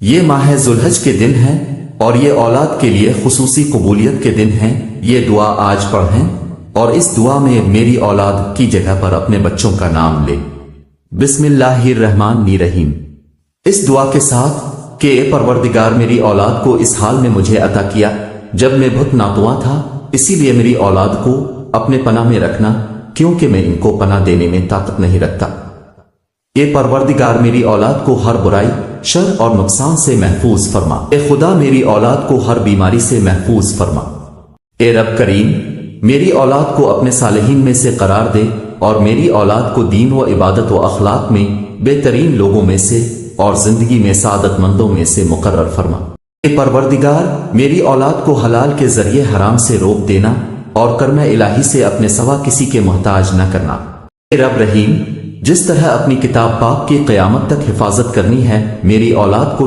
یہ ماہ ذوالحج کے دن ہیں اور یہ اولاد کے لیے خصوصی قبولیت کے دن ہیں۔ یہ دعا آج پڑھیں اور اس دعا میں میری اولاد کی جگہ پر اپنے بچوں کا نام لے۔ بسم اللہ الرحمن الرحیم۔ اس دعا کے ساتھ کہ اے پروردگار میری اولاد کو اس حال میں مجھے عطا کیا جب میں بہت ناتواں تھا، اسی لیے میری اولاد کو اپنے پناہ میں رکھنا کیونکہ میں ان کو پناہ دینے میں طاقت نہیں رکھتا۔ اے پروردگار میری اولاد کو ہر برائی، شر اور نقصان سے محفوظ فرما۔ اے خدا میری اولاد کو ہر بیماری سے محفوظ فرما۔ اے رب کریم میری اولاد کو اپنے صالحین میں سے قرار دے اور میری اولاد کو دین و عبادت و اخلاق میں بہترین لوگوں میں سے اور زندگی میں سعادت مندوں میں سے مقرر فرما۔ اے پروردگار میری اولاد کو حلال کے ذریعے حرام سے روک دینا اور کرم الہی سے اپنے سوا کسی کے محتاج نہ کرنا۔ اے رب رحیم جس طرح اپنی کتاب پاک کی قیامت تک حفاظت کرنی ہے، میری اولاد کو